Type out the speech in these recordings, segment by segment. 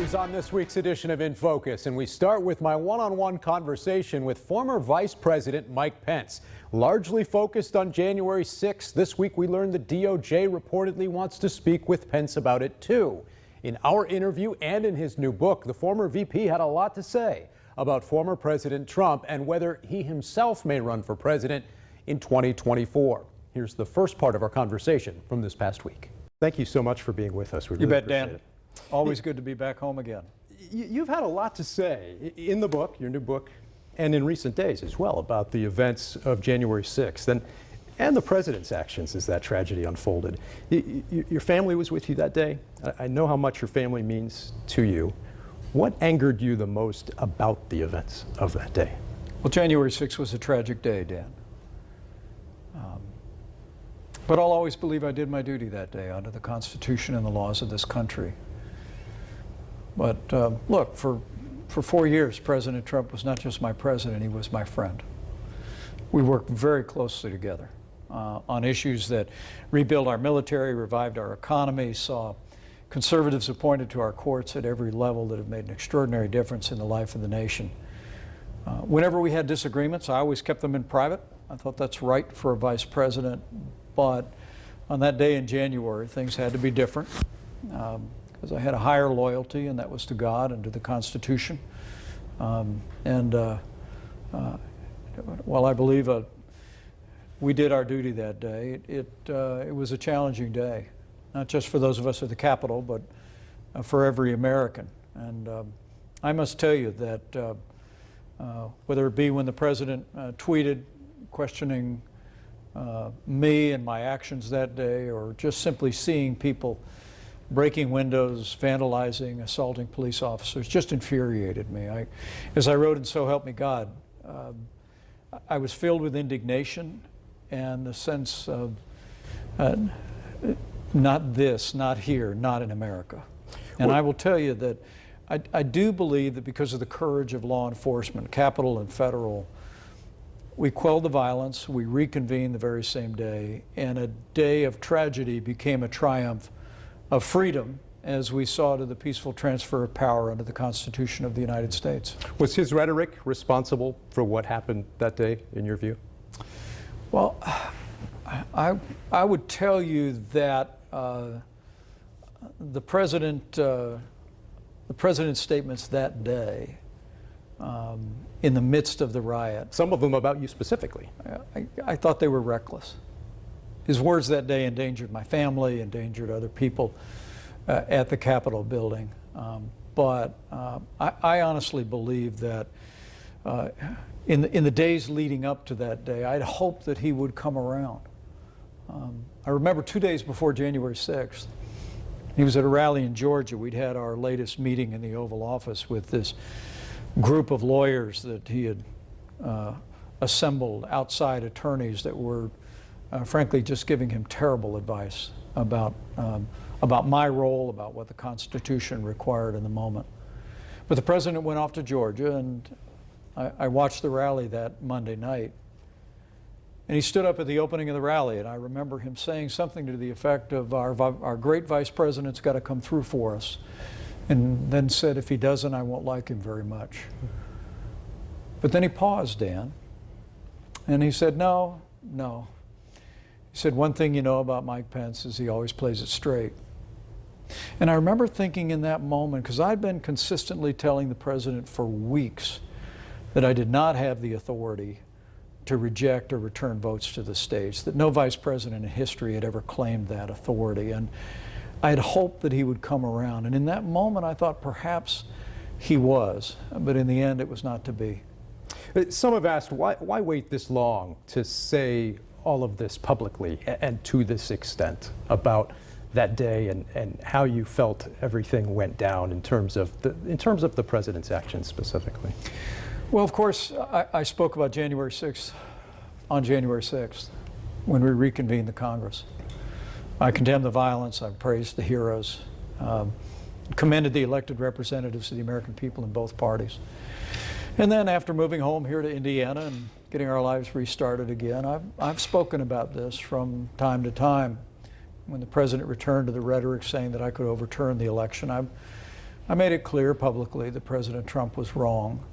news on this week's edition of In Focus, and we start with my one-on-one conversation with former Vice President Mike Pence. Largely focused on January 6th, this week we learned the DOJ reportedly wants to speak with Pence about it too. In our interview and in his new book, the former VP had a lot to say about former President Trump and whether he himself may run for president in 2024. Here's the first part of our conversation from this past week. Thank you so much for being with us. We really appreciate Dan. it. Always good to be back home again. You've had a lot to say in the book, your new book, and in recent days as well about the events of January 6th and the president's actions as that tragedy unfolded. Your family was with you that day. I know how much your family means to you. What angered you the most about the events of that day? Well, January 6th was a tragic day, Dan. But I'll always believe I did my duty that day under the Constitution and the laws of this country. But look, for 4 years, President Trump was not just my president, he was my friend. We worked very closely together on issues that rebuilt our military, revived our economy, saw conservatives appointed to our courts at every level that have made an extraordinary difference in the life of the nation. Whenever we had disagreements, I always kept them in private. I thought that's right for a vice president. But on that day in January, things had to be different because I had a higher loyalty, and that was to God and to the Constitution. While I believe we did our duty that day, it was a challenging day, not just for those of us at the Capitol, but for every American. And I must tell you that whether it be when the president tweeted questioning me and my actions that day, or just simply seeing people breaking windows, vandalizing, assaulting police officers, just infuriated me. As I wrote in So Help Me God, I was filled with indignation and the sense of not this, not here, not in America. And I will tell you that I do believe that because of the courage of law enforcement, Capitol and federal, we quelled the violence, we reconvened the very same day, and a day of tragedy became a triumph of freedom as we saw to the peaceful transfer of power under the Constitution of the United States. Was his rhetoric responsible for what happened that day, in your view? Well, I would tell you that the president's statements that day, in the midst of the riot. Some of them about you specifically. I thought they were reckless. His words that day endangered my family, endangered other people at the Capitol building. But I honestly believe that in the days leading up to that day, I'd hoped that he would come around. I remember 2 days before January 6th, he was at a rally in Georgia. We'd had our latest meeting in the Oval Office with this group of lawyers that he had assembled, outside attorneys that were frankly just giving him terrible advice about my role, about what the Constitution required in the moment. But the president went off to Georgia, and I watched the rally that Monday night. And he stood up at the opening of the rally, and I remember him saying something to the effect of, our great vice president's got to come through for us. And then said, if he doesn't, I won't like him very much. But then he paused, Dan, and he said, no. He said, one thing you know about Mike Pence is he always plays it straight. And I remember thinking in that moment, because I'd been consistently telling the president for weeks that I did not have the authority to reject or return votes to the states, that no vice president in history had ever claimed that authority. And I had hoped that he would come around, and in that moment I thought perhaps he was, but in the end it was not to be. Some have asked, why wait this long to say all of this publicly and to this extent about that day and how you felt everything went down in terms of the president's actions specifically? Well, of course, I spoke about January 6th on January 6th when we reconvened the Congress. I condemned the violence, I praised the heroes, commended the elected representatives of the American people in both parties. And then after moving home here to Indiana and getting our lives restarted again, I've spoken about this from time to time. When the president returned to the rhetoric saying that I could overturn the election, I made it clear publicly that President Trump was wrong.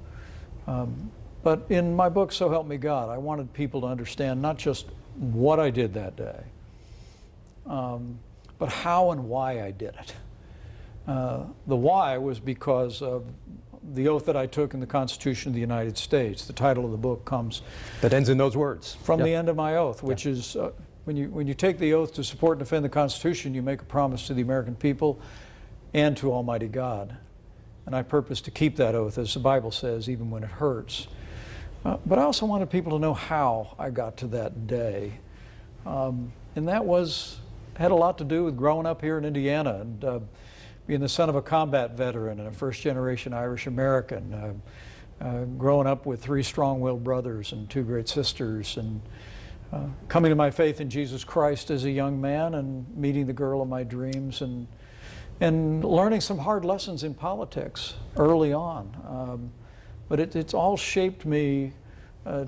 But in my book, So Help Me God, I wanted people to understand not just what I did that day, but how and why I did it. The why was because of the oath that I took in the Constitution of the United States. The title of the book comes That ends in those words. from the end of my oath, which is when you take the oath to support and defend the Constitution, you make a promise to the American people and to Almighty God. And I purpose to keep that oath, as the Bible says, even when it hurts. But I also wanted people to know how I got to that day. And that had a lot to do with growing up here in Indiana and being the son of a combat veteran and a first-generation Irish American, growing up with 3 strong-willed brothers and 2 great sisters, and coming to my faith in Jesus Christ as a young man and meeting the girl of my dreams, and learning some hard lessons in politics early on. But it's all shaped me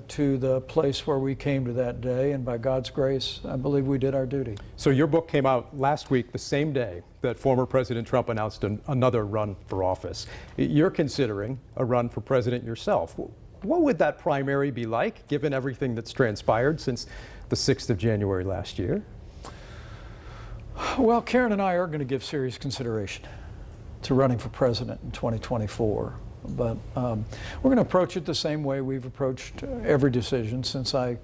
to the place where we came to that day, and by God's grace, I believe we did our duty. So your book came out last week, the same day that former President Trump announced another run for office. You're considering a run for president yourself. What would that primary be like, given everything that's transpired since the 6th of January last year? Well, Karen and I are going to give serious consideration to running for president in 2024. But we're going to approach it the same way we've approached every decision since I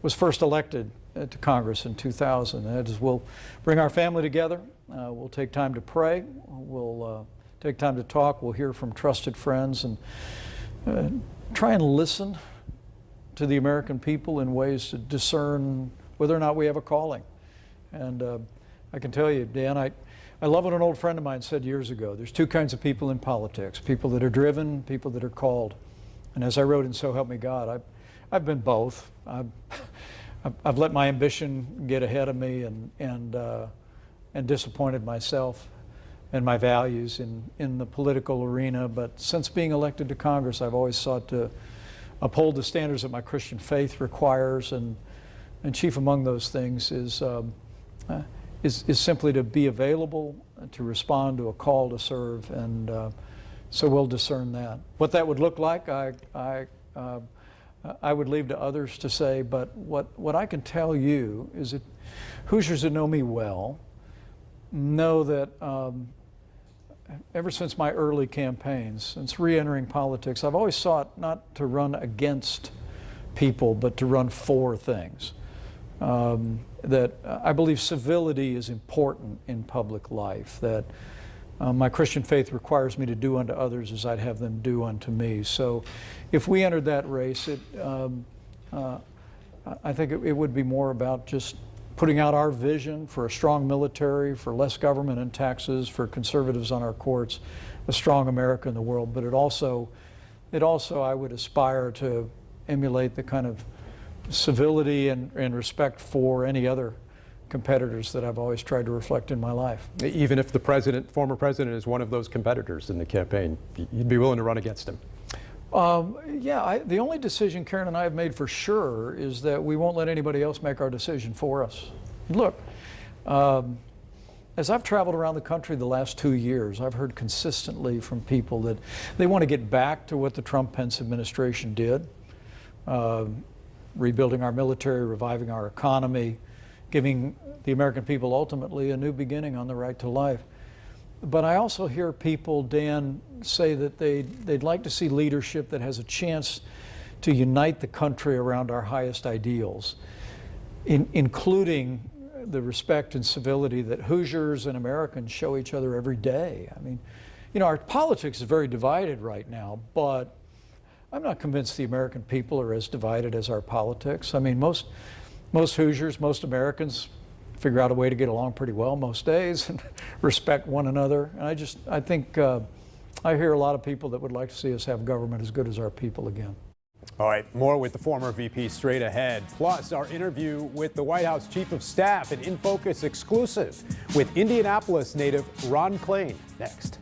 was first elected to Congress in 2000. That is, we'll bring our family together, we'll take time to pray, we'll take time to talk, we'll hear from trusted friends, and try and listen to the American people in ways to discern whether or not we have a calling. And I can tell you, Dan, I love what an old friend of mine said years ago. There's 2 kinds of people in politics: people that are driven, people that are called. And as I wrote in So Help Me God, I've been both. I've let my ambition get ahead of me and disappointed myself and my values in the political arena. But since being elected to Congress, I've always sought to uphold the standards that my Christian faith requires, and chief among those things is simply to be available, to respond to a call to serve, and so we'll discern that. What that would look like, I would leave to others to say, but what I can tell you is that Hoosiers that know me well know that ever since my early campaigns, since re-entering politics, I've always sought not to run against people, but to run for things. That I believe civility is important in public life, that my Christian faith requires me to do unto others as I'd have them do unto me. So if we entered that race, I think it would be more about just putting out our vision for a strong military, for less government and taxes, for conservatives on our courts, a strong America in the world. But it also I would aspire to emulate the kind of civility and respect for any other competitors that I've always tried to reflect in my life. Even if the former president is one of those competitors in the campaign, you'd be willing to run against him? Yeah, the only decision Karen and I have made for sure is that we won't let anybody else make our decision for us. Look, as I've traveled around the country the last 2 years, I've heard consistently from people that they want to get back to what the Trump-Pence administration did. Rebuilding our military, reviving our economy, giving the American people ultimately a new beginning on the right to life. But I also hear people, Dan, say that they'd like to see leadership that has a chance to unite the country around our highest ideals, including the respect and civility that Hoosiers and Americans show each other every day. I mean, you know, our politics is very divided right now, but I'm not convinced the American people are as divided as our politics. I mean, most Hoosiers, most Americans figure out a way to get along pretty well most days and respect one another. And I think I hear a lot of people that would like to see us have government as good as our people again. All right, more with the former VP straight ahead. Plus, our interview with the White House Chief of Staff, an In Focus exclusive with Indianapolis native Ron Klain. Next.